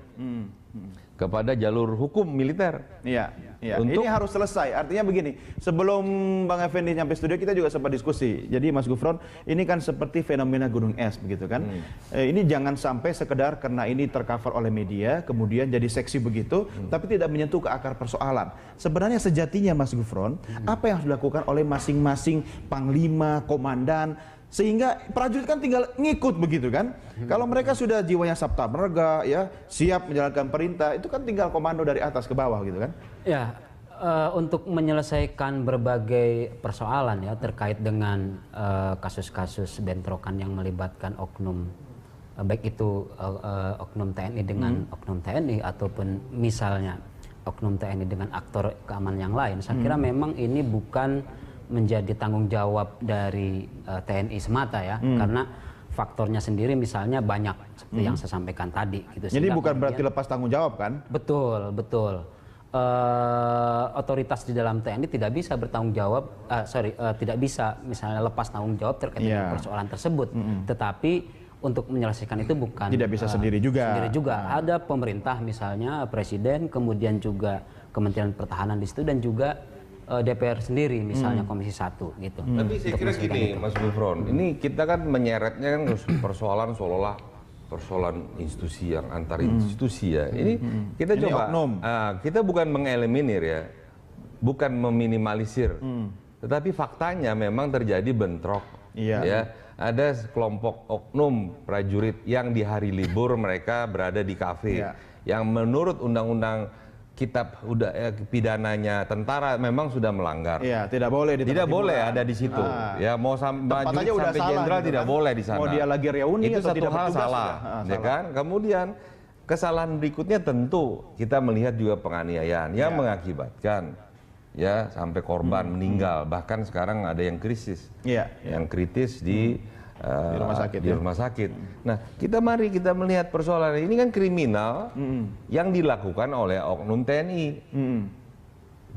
kepada jalur hukum militer. Ini harus selesai. Artinya begini, sebelum Bang Effendi nyampe studio kita juga sempat diskusi. Jadi Mas Gufron, ini kan seperti fenomena gunung es begitu kan. Ini jangan sampai sekedar karena ini tercover oleh media kemudian jadi seksi begitu, tapi tidak menyentuh ke akar persoalan. Sebenarnya sejatinya Mas Gufron, apa yang harus dilakukan oleh masing-masing panglima, komandan, sehingga prajurit kan tinggal ngikut begitu kan. Kalau mereka sudah jiwanya Sabta Marga ya, siap menjalankan perintah, itu kan tinggal komando dari atas ke bawah gitu kan. Ya, untuk menyelesaikan berbagai persoalan ya terkait dengan kasus-kasus bentrokan yang melibatkan oknum, baik itu oknum TNI dengan oknum TNI ataupun misalnya oknum TNI dengan aktor keamanan yang lain, saya kira memang ini bukan menjadi tanggung jawab dari TNI semata ya, karena faktornya sendiri misalnya banyak seperti yang saya sampaikan tadi gitu. Jadi bukan berarti lepas tanggung jawab kan? Betul. Otoritas di dalam TNI tidak bisa bertanggung jawab, tidak bisa misalnya lepas tanggung jawab terkait dengan persoalan tersebut. Tetapi untuk menyelesaikan itu bukan tidak bisa sendiri juga. Ada pemerintah misalnya presiden, kemudian juga Kementerian Pertahanan di situ dan juga DPR sendiri, misalnya Komisi 1 gitu. Tapi saya kira gini, Mas Gufron, ini kita kan menyeretnya kan persoalan seolah-olah persoalan institusi yang antar institusi ya. Ini kita Ini coba, oknum. kita bukan mengeliminir ya, bukan meminimalisir, tetapi faktanya memang terjadi bentrok. Iya. Ya, ada kelompok oknum prajurit yang di hari libur mereka berada di kafe, yang menurut undang-undang kitab pidananya tentara memang sudah melanggar. Iya, tidak boleh di tempat Tidak boleh hiburan. ada di situ. Ya, mau Tempat aja maju udah sampai salah jenderal gitu tidak kan. boleh di sana. Mau dia lagi reuni itu atau satu tidak hal bertugas salah, sudah. ya Salah. kan? Kemudian kesalahan berikutnya tentu kita melihat juga penganiayaan yang mengakibatkan ya sampai korban meninggal, bahkan sekarang ada yang krisis. Iya. Yang kritis di rumah sakit. Nah, mari kita melihat persoalan ini kan kriminal yang dilakukan oleh oknum TNI.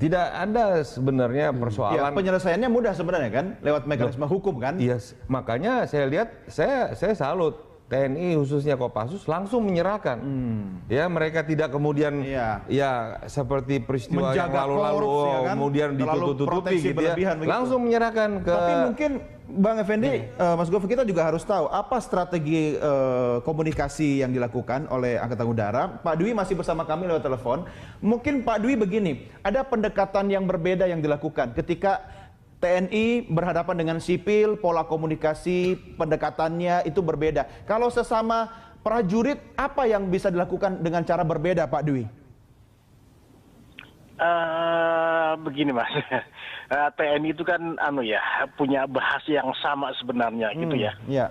Tidak ada sebenarnya persoalan. Ya, penyelesaiannya mudah sebenarnya kan, lewat mekanisme hukum kan? Iya, makanya saya lihat, saya salut TNI khususnya Kopassus langsung menyerahkan. Ya, mereka tidak kemudian ya seperti peristiwa yang Menjaga lalu-lalu korupsi, ya kan? kemudian Terlalu ditutup-tutupi proteksi gitu ya. berlebihan begitu. Langsung menyerahkan ke. Tapi mungkin Bang Effendi, Mas Gofur, kita juga harus tahu apa strategi komunikasi yang dilakukan oleh Angkatan Udara. Pak Dwi masih bersama kami lewat telepon. Mungkin Pak Dwi begini, ada pendekatan yang berbeda yang dilakukan ketika TNI berhadapan dengan sipil, pola komunikasi, pendekatannya itu berbeda. Kalau sesama prajurit, apa yang bisa dilakukan dengan cara berbeda, Pak Dwi? Begini Mas, TNI itu kan punya bahasa yang sama sebenarnya gitu ya. Iya.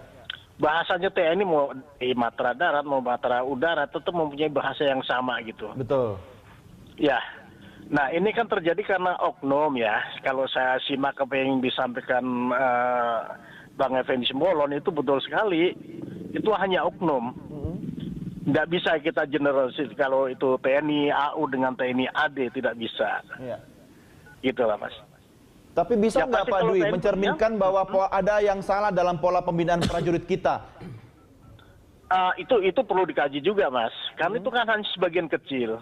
Bahasanya TNI mau di matra darat mau matra udara tetap mempunyai bahasa yang sama gitu. Betul. Ya. Nah ini kan terjadi karena oknum ya. Kalau saya simak apa yang disampaikan Bang Effendi Simbolon itu betul sekali. Itu hanya oknum. Nggak bisa kita generalisir kalau itu TNI AU dengan TNI AD, tidak bisa. Iya. Gitulah Mas. Tapi bisa Ya, nggak pasti Pak kalau Dwi TNI mencerminkan bahwa ada yang salah dalam pola pembinaan prajurit kita? Itu perlu dikaji juga Mas. Karena itu kan hanya sebagian kecil.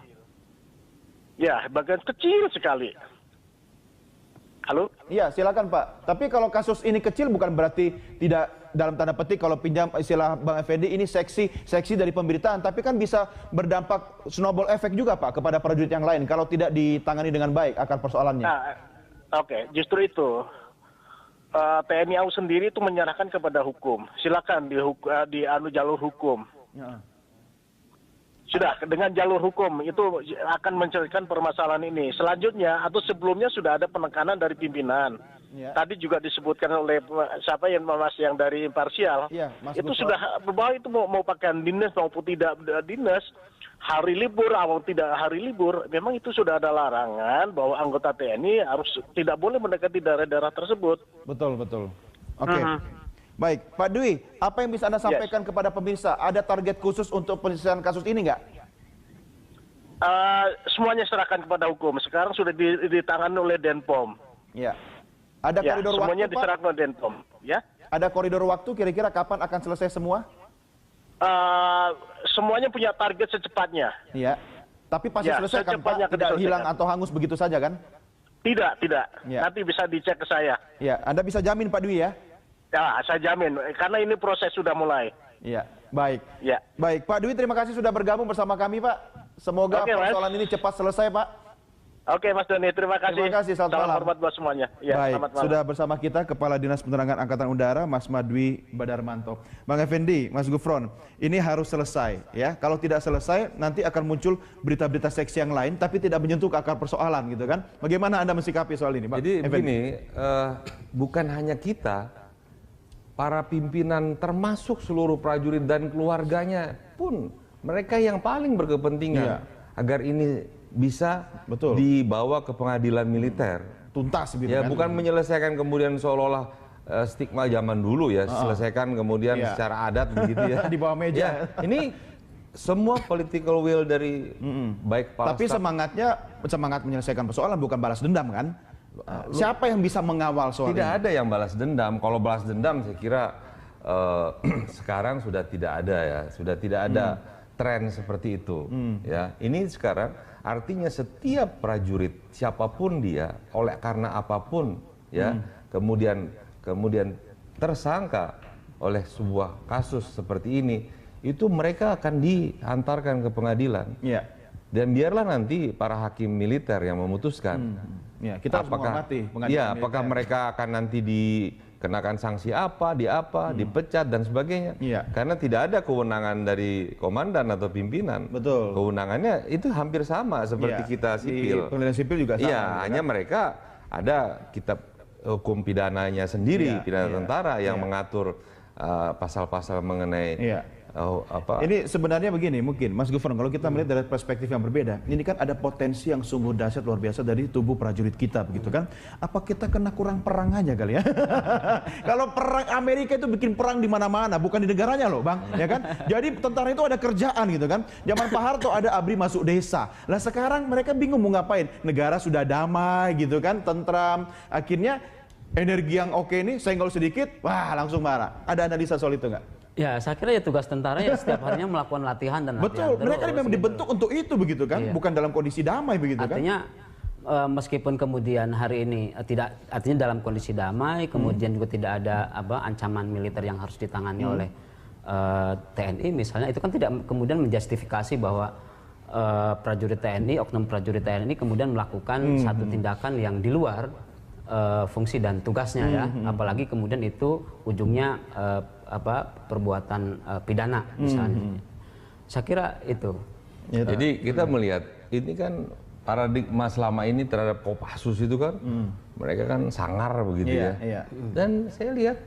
Ya, bagian kecil sekali. Halo? Iya, silakan Pak. Tapi kalau kasus ini kecil bukan berarti tidak, dalam tanda petik kalau pinjam istilah Bang Effendi, ini seksi dari pemberitaan, tapi kan bisa berdampak snowball efek juga Pak kepada prajurit yang lain kalau tidak ditangani dengan baik akar persoalannya. Nah, oke, justru itu. TNI AU sendiri itu menyerahkan kepada hukum. Silakan di jalur hukum. Sudah, dengan jalur hukum itu akan menyelesaikan permasalahan ini. Selanjutnya atau sebelumnya sudah ada penekanan dari pimpinan. Tadi juga disebutkan oleh siapa yang dari imparsial. Itu sudah bahwa itu mau pakaian dinas maupun tidak dinas, hari libur atau tidak hari libur, memang itu sudah ada larangan bahwa anggota TNI harus tidak boleh mendekati daerah-daerah tersebut. Betul. Oke. Baik, Pak Dwi, apa yang bisa Anda sampaikan kepada pemirsa? Ada target khusus untuk penyelesaian kasus ini nggak? Semuanya serahkan kepada hukum. Sekarang sudah ditangani oleh Denpom. Ya. Ada koridor semuanya waktu, diserahkan oleh Denpom. Ya. Ada koridor waktu kira-kira kapan akan selesai semua? Semuanya punya target secepatnya. Iya. Tapi pasti selesai kan Pak? Tidak hilang atau hangus begitu saja kan? Tidak. Ya. Nanti bisa dicek ke saya. Ya, Anda bisa jamin Pak Dwi ya? Ya, saya jamin. Karena ini proses sudah mulai. Iya, baik. Ya. Baik, Pak Dwi terima kasih sudah bergabung bersama kami Pak. Semoga persoalan ini cepat selesai Pak. Oke Mas Doni, terima kasih. Terima kasih, selamat malam. Salam hormat buat semuanya. Ya, baik, selamat malam. sudah bersama kita Kepala Dinas Penerangan Angkatan Udara, Mas Madwi Badarmanto. Bang Effendi, Mas Gufron, ini harus selesai ya. Kalau tidak selesai, nanti akan muncul berita-berita seksi yang lain, tapi tidak menyentuh ke akar persoalan gitu kan. Bagaimana Anda mensikapi soal ini, Bang? Jadi begini, bukan hanya kita, para pimpinan termasuk seluruh prajurit dan keluarganya pun mereka yang paling berkepentingan agar ini bisa dibawa ke pengadilan militer. Tuntas gitu ya, kan. bukan menyelesaikan kemudian seolah-olah stigma zaman dulu ya, selesaikan kemudian secara adat begitu ya. Di bawah meja. Ya, ini semua political will dari baik kepala tapi staf. semangat menyelesaikan persoalan bukan balas dendam kan? Siapa yang bisa mengawal soal tidak ini? ada yang balas dendam. Kalau balas dendam saya kira sekarang sudah tidak ada ya, sudah tidak ada tren seperti itu. Ya, ini sekarang Artinya setiap prajurit siapapun dia, oleh karena apapun ya, kemudian tersangka oleh sebuah kasus seperti ini, itu mereka akan dihantarkan ke pengadilan. Ya. Dan biarlah nanti para hakim militer yang memutuskan. Ya, kita harus menghormati pengadilan apakah mereka akan nanti dikenakan sanksi apa, dipecat dan sebagainya. Ya. Karena tidak ada kewenangan dari komandan atau pimpinan. Betul. Kewenangannya itu hampir sama seperti kita sipil. Pengadilan sipil juga sama. Iya, hanya mereka ada kitab hukum pidananya sendiri, pidana tentara yang mengatur pasal-pasal mengenai Ini sebenarnya begini, mungkin Mas Gufron, kalau kita melihat dari perspektif yang berbeda, ini kan ada potensi yang sungguh dahsyat luar biasa dari tubuh prajurit kita, begitu kan? Apa kita kena kurang perang aja kali ya? Kalau perang Amerika itu bikin perang di mana-mana, bukan di negaranya loh, Bang, ya kan? Jadi tentara itu ada kerjaan gitu kan? Zaman Pak Harto ada ABRI masuk desa. Lah sekarang mereka bingung mau ngapain? Negara sudah damai gitu kan, tentram. Akhirnya energi yang oke ini senggol sedikit, wah langsung marah. Ada analisa soal itu nggak? Ya, saya kira ya tugas tentara ya setiap harinya melakukan latihan dan latihan. Betul, mereka memang dibentuk untuk itu begitu kan, bukan dalam kondisi damai begitu kan. Artinya meskipun kemudian hari ini artinya dalam kondisi damai, kemudian juga tidak ada ancaman militer yang harus ditangani oleh TNI misalnya, itu kan tidak kemudian menjustifikasi bahwa prajurit TNI, oknum prajurit TNI kemudian melakukan satu tindakan yang di luar fungsi dan tugasnya ya, apalagi kemudian itu ujungnya perbuatan pidana misalnya. Saya kira itu. Ya, jadi kita melihat ini kan paradigma selama ini terhadap Kopassus itu kan mereka kan sangar begitu ya. Dan saya lihat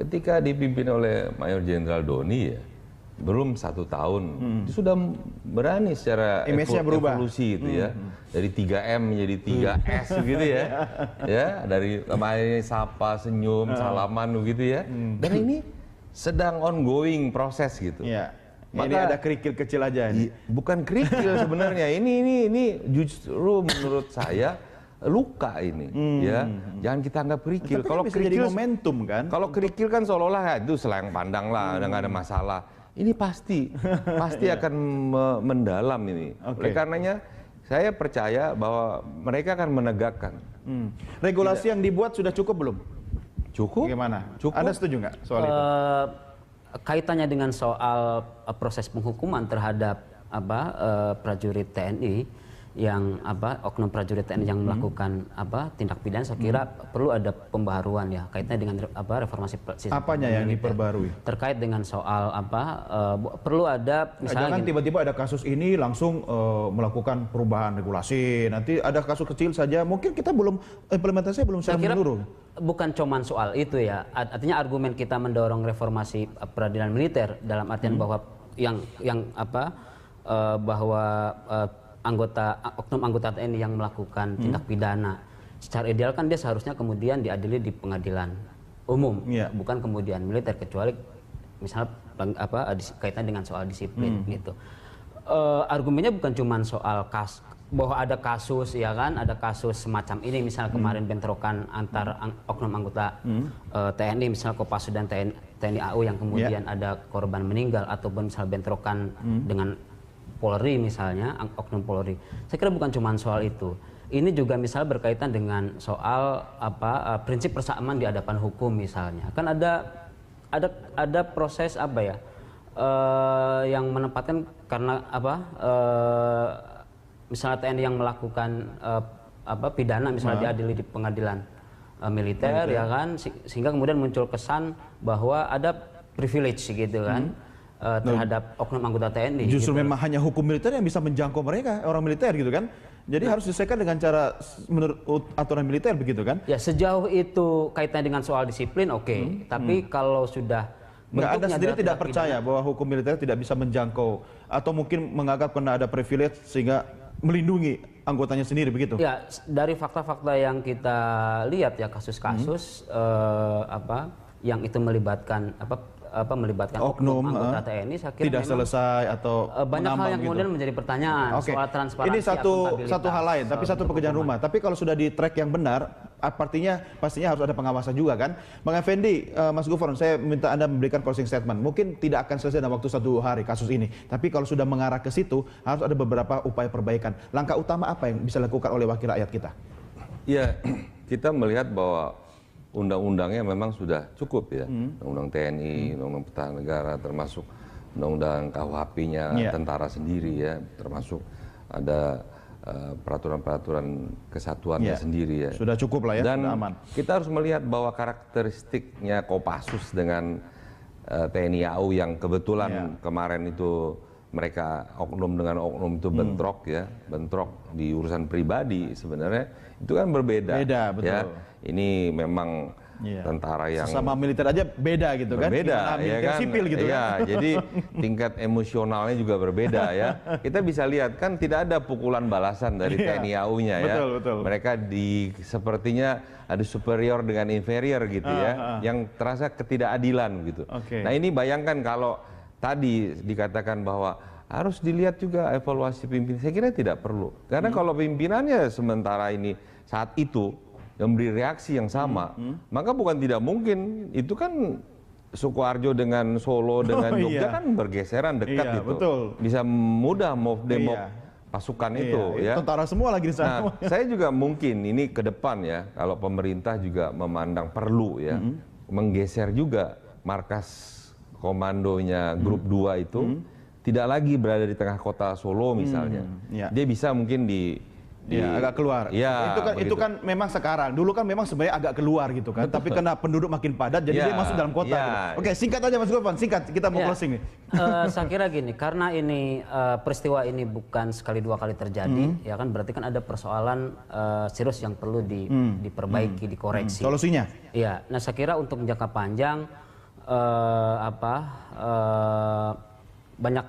ketika dipimpin oleh Mayor Jenderal Doni ya, belum 1 tahun dia sudah berani secara evolusi itu ya, dari 3M menjadi 3S gitu ya, ya dari kemarin sapa, senyum, salaman begitu ya, dan ini sedang ongoing proses gitu. Ya. Maka ini ada kerikil kecil aja ini. Bukan kerikil sebenarnya, ini justru menurut saya luka ini, ya. Jangan kita anggap kerikil. Kalau kerikil jadi momentum kan. Kalau kerikil kan seolah-olah itu selang pandang lah, udah nggak ada masalah. Ini pasti akan mendalam ini. Oleh karenanya saya percaya bahwa mereka akan menegakkan. Regulasi yang dibuat sudah cukup belum? Cukup. Gimana? Cukup. Anda setuju nggak soal itu? Kaitannya dengan soal proses penghukuman terhadap prajurit TNI yang oknum prajurit TNI yang melakukan tindak pidana, saya kira perlu ada pembaharuan ya kaitannya dengan reformasi sistem. Apanya yang diperbarui? Terkait dengan soal perlu ada misalnya jangan tiba-tiba ada kasus ini langsung melakukan perubahan regulasi. Nanti ada kasus kecil saja, mungkin kita belum implementasinya belum secara menyeluruh. Bukan cuman soal itu ya. Artinya argumen kita mendorong reformasi peradilan militer dalam artian bahwa bahwa oknum anggota TNI yang melakukan tindak pidana secara ideal kan dia seharusnya kemudian diadili di pengadilan umum, bukan kemudian militer, kecuali misalnya kaitan dengan soal disiplin gitu. Argumennya bukan cuma soal bahwa ada kasus ya kan, ada kasus semacam ini misalnya kemarin bentrokan antar oknum anggota TNI misalnya Kopassus dan TNI AU yang kemudian ada korban meninggal, ataupun misalnya bentrokan dengan Polri misalnya, oknum Polri. Saya kira bukan cuma soal itu. Ini juga misalnya berkaitan dengan soal prinsip persamaan di hadapan hukum misalnya. Kan ada proses yang menempatkan karena misalnya TNI yang melakukan pidana misalnya diadili di pengadilan militer ya kan, sehingga kemudian muncul kesan bahwa ada privilege gitu kan. Terhadap oknum anggota TNI. Justru gitu. memang hanya hukum militer yang bisa menjangkau mereka, orang militer gitu kan. Jadi harus diselesaikan dengan cara menurut aturan militer begitu kan. Ya sejauh itu kaitannya dengan soal disiplin tapi kalau sudah Anda sendiri tidak percaya bahwa hukum militer tidak bisa menjangkau, atau mungkin menganggap karena ada privilege sehingga melindungi anggotanya sendiri begitu? Ya, dari fakta-fakta yang kita lihat ya, kasus-kasus yang itu melibatkan oknum anggota TNI, saya kira tidak selesai atau banyak hal yang kemudian menjadi pertanyaan soal transparansi. Ini satu hal lain, tapi satu pekerjaan rumah. Tapi kalau sudah di track yang benar, Artinya pastinya harus ada pengawasan juga kan. Bang Effendi, Mas Gufron, saya minta Anda memberikan closing statement. Mungkin tidak akan selesai dalam waktu 1 hari kasus ini, tapi kalau sudah mengarah ke situ harus ada beberapa upaya perbaikan. Langkah utama apa yang bisa dilakukan oleh wakil rakyat kita? Ya, kita melihat bahwa undang-undangnya memang sudah cukup ya. Undang-undang TNI, Undang-undang Pertahanan Negara, termasuk Undang-undang KUHP-nya tentara sendiri ya, termasuk ada peraturan-peraturan kesatuannya sendiri ya. Sudah cukup lah ya, dan sudah aman. Kita harus melihat bahwa karakteristiknya Kopassus dengan TNI AU yang kebetulan kemarin itu mereka oknum dengan oknum itu bentrok ya, bentrok di urusan pribadi sebenarnya itu kan berbeda. Beda, betul. Ya. Ini memang tentara yang sesama militer aja beda gitu kan, berbeda ya kan, sipil gitu ya, kan. jadi tingkat emosionalnya juga berbeda ya. Kita bisa lihat kan tidak ada pukulan balasan dari TNI AU-nya ya. Betul. Mereka sepertinya ada superior dengan inferior gitu ya, yang terasa ketidakadilan gitu. Nah ini bayangkan kalau tadi dikatakan bahwa harus dilihat juga evaluasi pimpinan, saya kira tidak perlu, karena kalau pimpinannya sementara ini saat itu memberi reaksi yang sama, maka bukan tidak mungkin itu kan Sukoharjo dengan Solo dengan Jogja kan bergeseran dekat gitu, bisa mudah mau demo pasukan itu ya. Tentara semua lagi di sana. Nah, saya juga mungkin ini ke depan ya, kalau pemerintah juga memandang perlu ya, menggeser juga markas komandonya grup 2 itu tidak lagi berada di tengah kota Solo misalnya. Dia bisa mungkin agak keluar. Itu kan memang sekarang. Dulu kan memang sebenarnya agak keluar gitu kan. Tapi karena penduduk makin padat jadi dia masuk dalam kota. Gitu. Oke, singkat aja Mas Gufron, singkat kita mau closing nih. Saya kira gini, karena ini peristiwa ini bukan sekali 2 kali terjadi, ya kan berarti kan ada persoalan serius yang perlu diperbaiki, dikoreksi. Solusinya? Iya. Nah, saya kira untuk jangka panjang banyak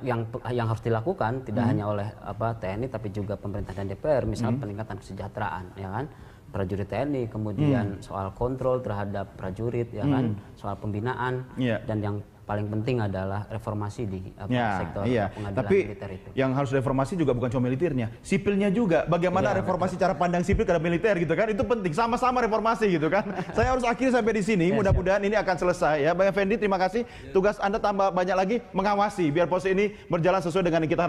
yang harus dilakukan, tidak hanya oleh TNI tapi juga pemerintah dan DPR, misalnya peningkatan kesejahteraan ya kan prajurit TNI, kemudian soal kontrol terhadap prajurit ya kan, soal pembinaan, dan yang paling penting adalah reformasi di sektor pengadilan militer itu. Yang harus reformasi juga bukan cuma militernya, sipilnya juga. Bagaimana reformasi cara pandang sipil terhadap militer gitu kan, itu penting. Sama-sama reformasi gitu kan. Saya harus akhiri sampai di sini. Mudah-mudahan ini akan selesai ya. Bang Effendi, terima kasih. Tugas Anda tambah banyak lagi mengawasi biar proses ini berjalan sesuai dengan yang kita